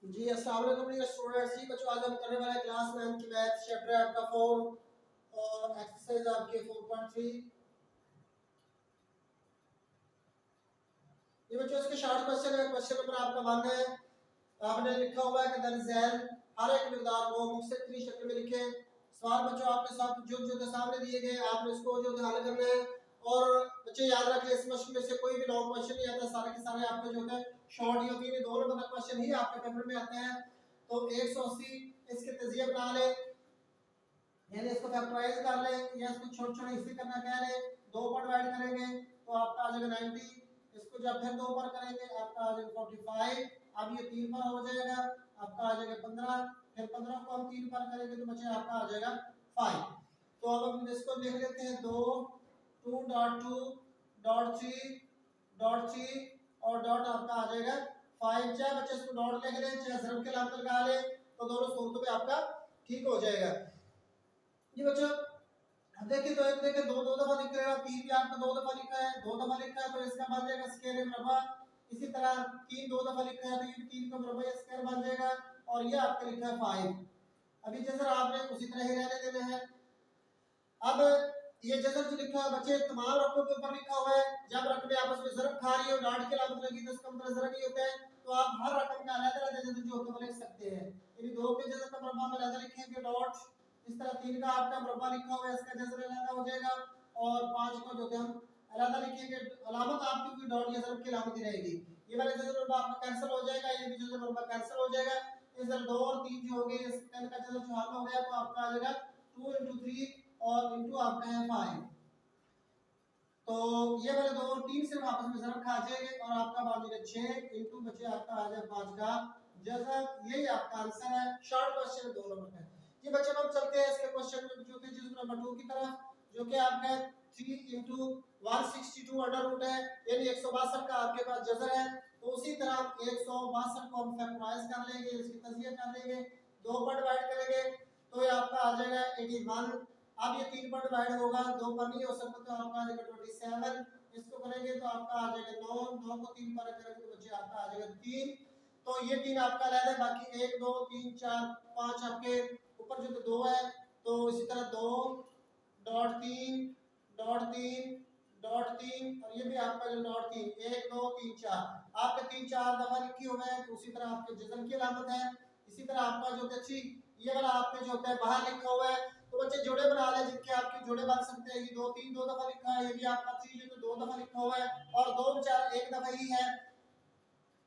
जी अस्सलाम वालेकुम dear students. जी बच्चों, आज हम करने वाले क्लास 9 की मैथ चैप्टर है आपका 4 और एक्सरसाइज आपके 4.3। ये बच्चों इसके शॉर्ट क्वेश्चन है। क्वेश्चन नंबर आपका 1 है। आपने लिखा हुआ है कि दरअसल हर एक मिकदार को मुख्तलिफ तरीके शक्ल में लिखे। सवाल बच्चों आपके साथ जो सामने दिए गए, आपने इसको जो हल करना है। और बच्चे याद रखें, इस मश्क में से कोई भी लॉन्ग क्वेश्चन नहीं आता, सारे के सारे आपके जो है शॉर्ट ही होती है। 2 नंबर का क्वेश्चन ही आपके पेपर में आता है। तो 180 इसके तजिया बना ले, यानी इसको फैक्टराइज कर ले या इसको छोटे छोटे हिस्से करना कह ले। 2 पर डिवाइड करेंगे तो आपका आ जाएगा 90। इसको जब फिर 2 पर करेंगे आपका आ जाएगा 45। अब ये 3 पर हो जाएगा, आपका आ जाएगा 15। फिर 15 को हम 3 पर करेंगे तो बचे आपका आ जाएगा 5। तो अब हम इसको लिख लेते हैं 2 2.2 डॉट 3 डॉट 3 और डॉट आपका आ जाएगा 5। चाहे बच्चे इसको डॉट लिख ले चाहे ज़रब के लाम लगा ले, तो दोनों सूरतों में आपका ठीक हो जाएगा। ये बच्चों अब देखिए, तो एक देखिए 2 दफा लिख रहे हो, 3 भी आपका 2 दफा लिखा है, 2 दफा लिखा है तो इसका बन जाएगा स्क्वायर मरबा। इसी तरह 3 2 दफा लिखा है तो ये 3 का मरबा स्क्वायर बन जाएगा। और ये आपका लिखा है 5। अभी जैसा आपने उसी तरह ही रहने देना है। अब ये जैसा जो लिखा है बच्चे तमाम रकमों के ऊपर लिखा हुआ है। जब रकमें आपस में ज़रब खा रही हो, डाट के लामत लगी तो इसका मतलब ज़रब ही होता है। तो आप हर रकम का अलग-अलग जैसे जो होता है लिख सकते हैं। यानी 2 के जैसे का मरबा में अलग लिखेंगे डॉट। इस तरह 3 का आपका मरबा लिखा हुआ है, इसका जैसे अलग हो जाएगा। और 5 का जो है हम अलग लिखेंगे, अलामत आपकी कोई डॉट या ज़रब की अलामत ही रहेगी। ये वाला जैसे मरबा आपका कैंसिल हो जाएगा, ये भी जैसे मरबा कैंसिल हो जाएगा। इस तरह 2 और 3 जो हो गए, इस पेन का जैसे जो हल हो गया तो आपका आ जाएगा 2 into 3 और इंटू आपका है 5। तो ये वाले 2 और 3 से आपस में ज़रब खा जाएंगे और आपका बन जाएगा 6 इंटू बचे आपका आ जाएगा 5 का जैसा। यही आपका आंसर है। शॉर्ट क्वेश्चन 2 नंबर का। ये बच्चे हम चलते हैं इसके क्वेश्चन में जो कि जिस नंबर 2 की तरफ, जो कि आपका 3 इंटू 162 अंडर रूट है, यानी 162 का आपके पास जज़र है। तो उसी तरह 162 को हम फैक्टराइज कर लेंगे, इसकी तजिया कर लेंगे, 2 पर डिवाइड करेंगे तो ये आपका आ जाएगा 81। अब ये 3 पर डिवाइड होगा, 2 पर नहीं हो सकता तो आपका आ जाएगा 27। इसको करेंगे तो आपका आ जाएगा 9, 9 को 3 पर करेंगे तो बच्चे आपका आ जाएगा 3। तो ये 3 आपका अलग है, बाकी 1 2 3 4 5 आपके ऊपर जो 2 है। तो इसी तरह 2 डॉट 3 डॉट 3 डॉट 3 और ये भी आपका जो डॉट 3 1 2 3 4 आपके 3 4 दफा लिखी हुए हैं। तो उसी तरह आपके जज़म की अलामत है। इसी तरह आपका जो अच्छी ये वाला आपके जो है बाहर लिखा हुआ है। तो बच्चे जोड़े बना ले जिनके आपके जोड़े बन सकते हैं। ये 2 3 2 दफा लिखा है, ये भी आपका 3 जो 2 दफा लिखा हुआ है और 2 4 1 दफा ही है।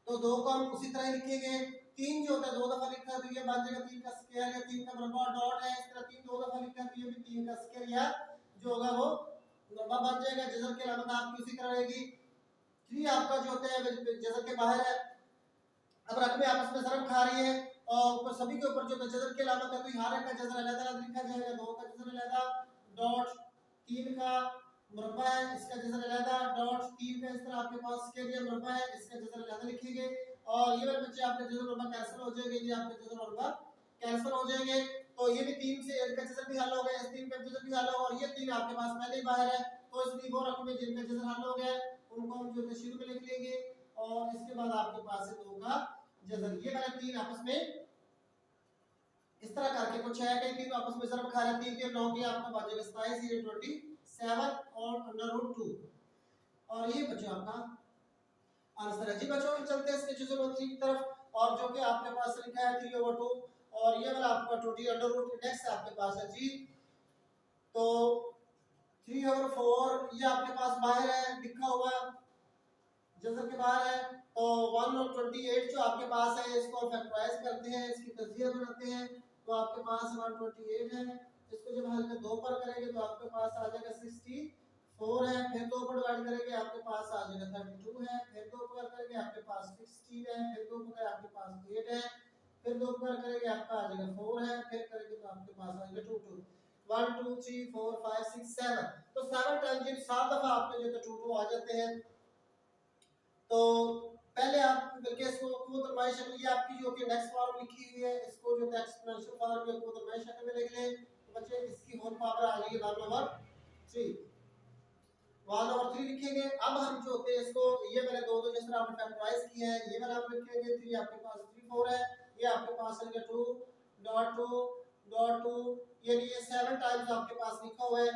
तो 2 को हम उसी तरह लिखेंगे। 3 जो होता है 2 दफा लिखा है तो ये बन जाएगा 3 का स्क्वायर या 3 का मरबा डॉट है। इस तरह 3 2 दफा लिखा है तो ये भी 3 का स्क्वायर या जो होगा वो मरबा बन जाएगा। जज़र की अलामत आपकी उसी तरह रहेगी। 3 आपका जो होता है जज़र के बाहर है। अब रकमें आपस में ज़रब खा रही है और ऊपर सभी के ऊपर जो जज़र की अलामत है तो हर एक का जज़र अलग-अलग लिखा जाएगा। 2 का जज़र अलग डॉट 3 का मुरब्बा है, इसका जज़र अलग डॉट 3 का इस तरह आपके पास इसके लिए मुरब्बा है, इसका जज़र अलग लिखेंगे। और ये वाले बच्चे आपके जज़र मुरब्बा कैंसिल हो जाएंगे, ये आपके जज़र मुरब्बा कैंसिल हो जाएंगे। तो ये भी 3 से इनका जज़र भी हल हो गया, इस 3 का जज़र भी हल होगा और ये 3 आपके पास पहले ही बाहर है। तो इसलिए वो रकमें जिनका जज़र हल हो गया उनको हम जो है शुरू में लिख लेंगे और इसके बाद आपके पास है 2 का जज़र। ये वाले 3 आपस में इस तरह करके कुछ है कि 3 आपस में ज़रब खा रहे हैं। 3 के 9 की आपका बचेगा 27, ये 27 और अंडर रूट 2 और ये बच्चों आपका आंसर है। जी बच्चों हम चलते हैं इसके जज़र और 3 की तरफ और जो कि आपके पास लिखा है 3/2 और ये वाला आपका 20 अंडर रूट नेक्स्ट आपके पास है जी। तो 3/4 ये आपके पास बाहर है लिखा हुआ जज़र के बाहर है। तो 1 और 28 जो आपके पास है इसको फैक्टराइज करते हैं, इसकी तजिया बनाते हैं तो आपके पास 128 है। इसको जब हल में 2 पर करेंगे तो आपके पास आ जाएगा 64 है। फिर 2 पर डिवाइड करेंगे आपके पास आ जाएगा 32 है। फिर 2 पर करेंगे आपके पास 16 है। फिर 2 पर आपके पास 8 है। फिर 2 पर करेंगे आपका आ जाएगा 4 है। फिर करेंगे तो आपके पास आ जाएगा 2 2 1 2 3 4 5 6 7। तो 7 टाइम जब 7 दफा आपके जो 2 2 आ जाते हैं। तो पहले आप बल्कि इसको कुव्वत शक्ल ये आपकी जो होती है नेक्स्ट फॉर्म लिखी हुई है, इसको जो है एक्सपोनेंशियल फॉर्म या कुव्वत शक्ल में लिख लें तो बच्चे इसकी होल पावर आ जाएगी 1 ओवर 3 1 ओवर 3 लिखेंगे। अब हम जो होते हैं इसको ये मैंने 2 2 जिस तरह आपने फैक्टराइज किया है ये वाला आप लिखेंगे 3 आपके पास 3 4 है, ये आपके पास है 2.2 यानी ये 7 टाइम्स आपके पास लिखा हुआ है।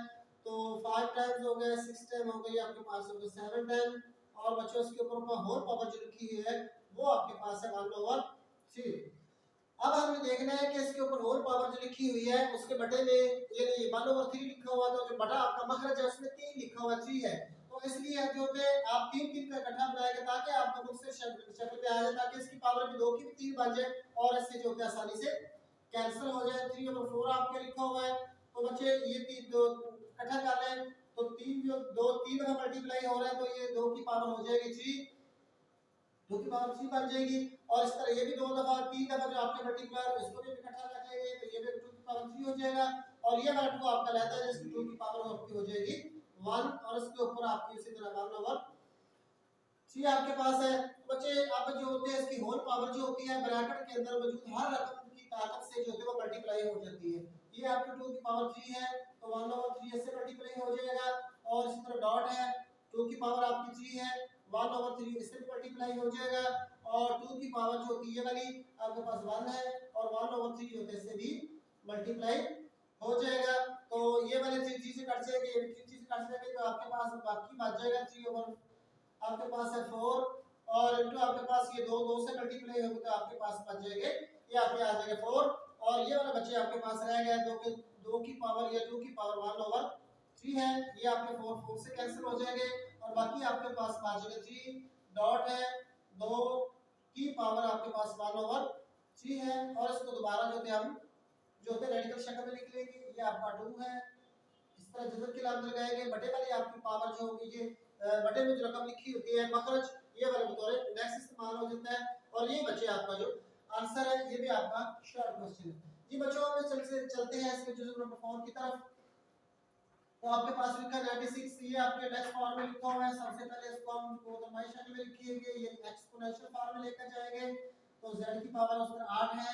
तो 5 टाइम्स हो गए, 6 टाइम हो गई, आपके पास हो गए 7 टाइम। और बच्चों इसके ऊपर होल पावर जो लिखी हुई है वो आपके पास है 1/3। अब हमें देखना है कि इसके ऊपर होल पावर जो लिखी हुई है उसके बटे में यानी 1/3 लिखा हुआ, तो जो बटा आपका मखरज है उसमें 3 लिखा हुआ 3 है। तो इसलिए जो कि आप 3 का इकट्ठा बनाएंगे ताकि आपका मुझसे शक्ल में आ जाए, ताकि इसकी पावर भी 2 की भी 3 बन जाए और इससे जो है आसानी से कैंसिल हो जाए। 3/4 आपके लिखा हुआ है। तो बच्चे ये 3 दो इकट्ठा कर लें तो 3 जो 2 3 दफा मल्टीप्लाई हो रहा है तो ये 2 की पावर हो जाएगी 3, 2 की पावर 3 बन जाएगी। और इस तरह ये भी 2 दफा 3 दफा जो आपके मल्टीप्लाई इसको भी इकट्ठा कर लेंगे तो ये भी 2 की पावर 3 हो जाएगा। और ये वाला 2 आपका रहता है जिसकी 2 की पावर आपकी हो जाएगी 1 और उसके ऊपर आपकी इसी तरह 1/3 आपके पास है। बच्चे अब जो होते हैं इसकी होल पावर जो होती है ब्रैकेट के अंदर मौजूद हर रकम की ताकत से जो है वो मल्टीप्लाई हो जाती है। ये आपकी 2 की पावर 3 है तो 1/3 इससे मल्टीप्लाई हो जाएगा। और इसी तरह डॉट है 2 की पावर आपकी 3 है 1/3 इससे भी मल्टीप्लाई हो जाएगा। और 2 की पावर जो होती है ये वाली आपके पास 1 है और 1/3 जो होता है इससे भी मल्टीप्लाई हो जाएगा। तो ये वाले 3 चीजें कट जाएंगे, ये 3 चीजें कट जाएंगे तो आपके पास बाकी बच जाएगा 3 आपके पास है 4 और इनटू आपके पास ये 2 2 से मल्टीप्लाई होगी तो आपके पास बच जाएंगे ये आपके आ जाएंगे 4। और ये वाला बच्चे आपके पास रह गया 2 की पावर या 2 की पावर 1/3 है, ये आपके 4 से कैंसिल हो जाएंगे और बाकी आपके पास बचेगा 3 डॉट है 2 की पावर आपके पास 1/3 है। और इसको दोबारा जो थे हम जो थे रेडिकल शक्ल में लिख लेंगे। ये आपका 2 है, इस तरह जबर के लाभ लगाएंगे, बटे वाली आपकी पावर जो होगी ये बटे में जो रकम लिखी होती है मखरज ये वाले बतौर नेक्स्ट इस्तेमाल हो जाता है। और ये बच्चे आपका जो आंसर है ये भी आपका शॉर्ट क्वेश्चन है। जी बच्चों हम चलते हैं इसके जुज़ नंबर 4 की तरफ। तो आपके पास लिखा 96 ये आपके नेक्स्ट फॉर्म में लिखा हुआ है। सबसे पहले इसको हम कोतरमाई शक्ल में लिखेंगे, ये एक्सपोनेंशियल फॉर्म में लेकर जाएंगे तो z की पावर उस पर 8 है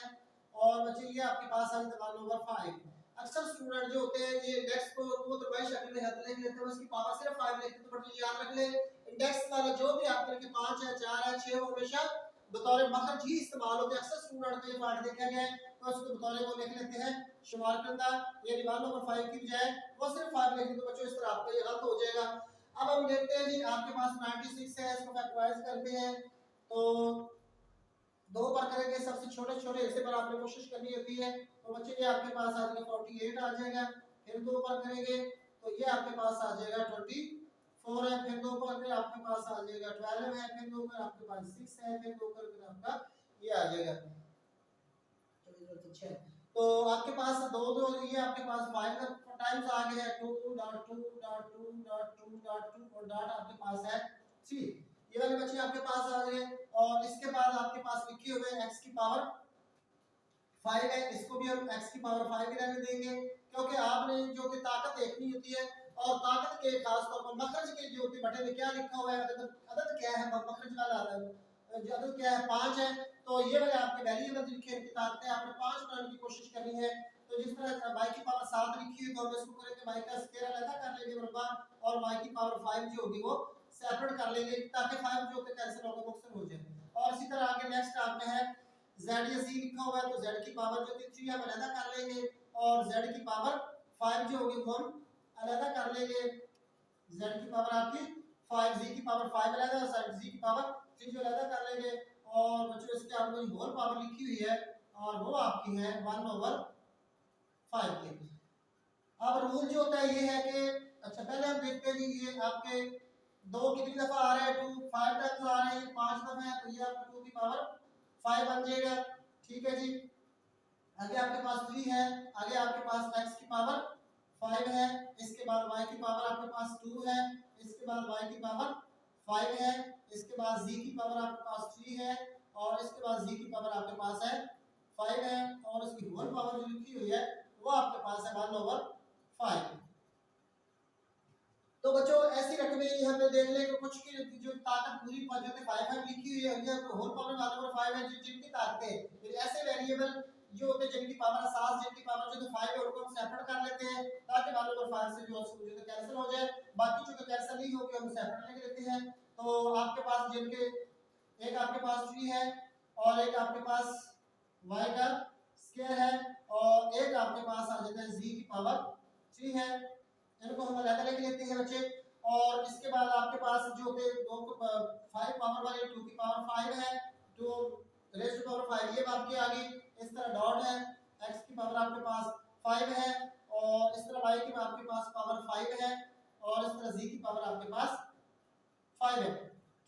और बच्चे ये आपके पास आ जाता है 1/5। अक्सर स्टूडेंट जो होते हैं ये इंडेक्स को कोतरमाई शक्ल में हाथ लेके लेते हैं, उसकी पावर सिर्फ 5 लेते हैं। तो बच्चे याद रख ले इंडेक्स वाला जो भी आपके के 5 है 4 है 6 हमेशा बतौर मखरज ही इस्तेमाल होते हैं। अक्सर स्टूडेंट को ये पार्ट देखा गया है तो उसको बतौर वो लिख लेते हैं शुमार करना, यानी 1/5 की बजाय वो सिर्फ 5 लिख दो। बच्चों इस तरह आपका ये गलत हो जाएगा। अब हम देखते हैं जी आपके पास 96 है, इसको फैक्टराइज करते हैं तो 2 पर करेंगे सबसे छोटे छोटे हिस्से पर आपने कोशिश करनी होती है। तो बच्चे ये आपके पास आ जाएगा 48 आ जाएगा, फिर 2 पर करेंगे तो ये आपके पास आ जाएगा 24 है, फिर 2 पर आपके पास आ जाएगा 12 है, फिर 2 पर आपके पास 6 है, फिर 2 पर आपका ये आ जाएगा 6। तो आपके पास 2 2 ये आपके पास 5 टाइम्स आ गया है 2.2.2.2.2 और डॉट आपके पास है 3। ये वाले बच्चे आपके पास आ गए और इसके बाद आपके पास लिखे हुए x की पावर 5 है, इसको भी हम x की पावर 5 ही रहने देंगे क्योंकि आपने जो कि ताकत देखनी होती है और ताकत के खास तौर पर मखरज के जो बटे में क्या लिखा हुआ है अदद क्या है मखरज वाला जो अदद क्या है 5 है। तो ये वाले आपके वेरिएबल लिखे हैं ताकतें आपने 5 बनाने की कोशिश करनी है। तो जिस तरह y की पावर 7 लिखी हुई तो हम इसको करेंगे y का स्क्वायर अलग कर लेंगे मुरब्बा और y की पावर 5 जो होगी वो सेपरेट कर लेंगे ताकि 5 जो होते कैंसिल होकर मुख्तसर हो जाए। और इसी तरह आगे नेक्स्ट आप में है z या c लिखा हुआ है तो z की पावर जो 3 हम अलग कर लेंगे और z की पावर 5 जो होगी वो हम अलग कर लेंगे। z की पावर आपकी 5 z की पावर 5 अलग और z की पावर 3 जो अलग कर लेंगे। और बच्चों इसके आपको होल पावर लिखी हुई है और वो आपकी है 1/5 की। अब रूल जो होता है ये है कि अच्छा पहले हम देखते हैं जी ये आपके 2 कितनी दफा आ रहा है 2 5 टाइम्स आ रहे हैं 5 दफा है तो ये आपका 2 की पावर 5 बन जाएगा। ठीक है जी, आगे आपके पास 3 है, आगे आपके पास x की पावर 5 है, इसके बाद y की पावर आपके पास 2 है, इसके बाद y की पावर 5 है, इसके बाद z की पावर आपके पास 3 है और इसके बाद z की पावर आपके पास है 5 है और इसकी होल पावर जो लिखी हुई है वो आपके पास है 1/5। तो बच्चों ऐसी रकमें हमने देख ले कि कुछ की जो ताकत पूरी जो 5 लिखी हुई है ये होल पावर 1/5 है जिनकी ताकतें फिर ऐसे वेरिएबल जो होते हैं जिनकी पावर असास जिनकी पावर जो 5 है उनको हम सेपरेट कर लेते हैं ताकि 1/5 से जो कैंसिल हो जाए। बाकी जो कैंसिल नहीं होगी हम सेपरेट लिख लेते हैं। तो आपके पास जिनके एक आपके पास 3 है और एक आपके पास y का स्क्वायर है और एक आपके पास आ जाता है z की पावर 3 है। इनको हम अलग अलग लेते हैं बच्चे। और इसके बाद आपके पास जो होते 5 पावर वाले 2 की पावर 5 है, 2 रेज़ टू पावर 5 ये आपकी आ गई। इस तरह डॉट है, x की पावर आपके पास 5 है और इस तरह y की आपके पास पावर 5 है और इस तरह z की पावर आपके पास 5 है।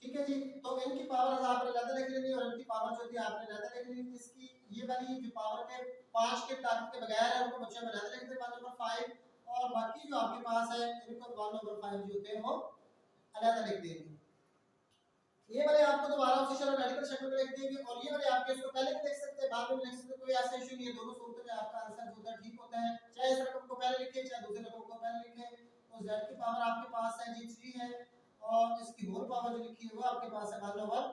ठीक है जी। तो इनकी पावर आपने अलग लिख लेनी और इनकी पावर जो थी आपने अलग लिख लेनी। इसकी ये वाली जो पावर के 5 के ताकत के बगैर है उनको बच्चे में अलग लिख दे 1 ओवर 5 और बाकी जो आपके पास है इनको 1 ओवर 5 जो होते हैं वो अलग लिख देंगे। ये वाले आपको दोबारा ऑफिशियल और रेडिकल शक्ल में लिख देंगे और ये वाले आपके इसको पहले भी लिख सकते हैं बाद में भी लिख सकते हैं, कोई ऐसा इशू नहीं है। दोनों सूरत में आपका आंसर जो होता है ठीक होता है, चाहे इस रकम को पहले लिखें चाहे दूसरे रकम को पहले लिखें। तो z की पावर आपके पास है जी 3 है और इसकी होल पावर जो लिखी है वो आपके पास है 1 ओवर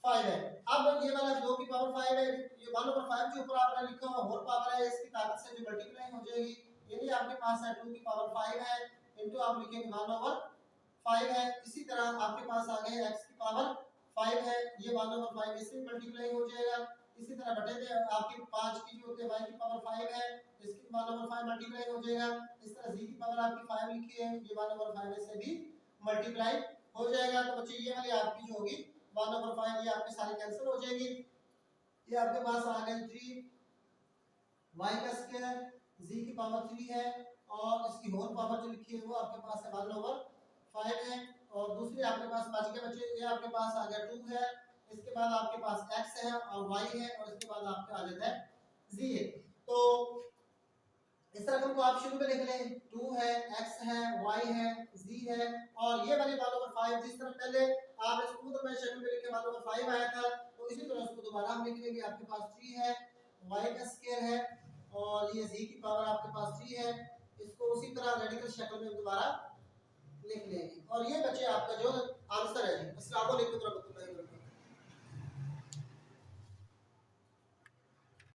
5 है। अब ये वाला 2 की पावर 5 है, ये 1 ओवर 5 जो ऊपर आपने लिखा हुआ होल पावर है इसकी ताकत से जो मल्टीप्लाई हो जाएगी, ये भी आपके पास है 2 की पावर 5 है इनटू आप लिखेंगे 1 ओवर 5 है। इसी तरह आपके पास आ गए x की पावर 5 है, ये 1 ओवर 5 इससे मल्टीप्लाई हो जाएगा। इसी तरह बटे थे आपके 5 की जो होते हैं y की पावर 5 है इसकी 1 ओवर 5 मल्टीप्लाई हो जाएगा। इस तरह z की पावर आपकी 5 लिखी है, ये 1 ओवर 5 से भी मल्टीप्लाई हो जाएगा। तो बच्चे ये वाली आपकी जो होगी 1 ओवर 5 ये आपके सारी कैंसिल हो जाएगी। ये आपके पास आ गए 3 y का स्क्वायर z की पावर 3 है और इसकी होल पावर जो लिखी है वो आपके पास है 1 ओवर 5 है और दूसरी आपके पास बच गए बच्चे ये आपके पास आ गया 2 है, इसके बाद आपके पास x है और y है और इसके बाद आपका आ जाता है z है। तो इस रकम को आप शुरू में लिख लें 2 है x है y है z है और ये वाली 1 ओवर 5 जिस तरह पहले आप इसको तो मैं शक्ल में लिखे 1 ओवर 5 आया था तो इसी तरह उसको दोबारा हम लिख लेंगे। आपके पास 3 है y का स्क्वायर है और ये z की पावर आपके पास 3 है, इसको उसी तरह रेडिकल शक्ल में दोबारा लिख लेंगे और ये बच्चे आपका जो आंसर है। अस्सलाम वालेकुम।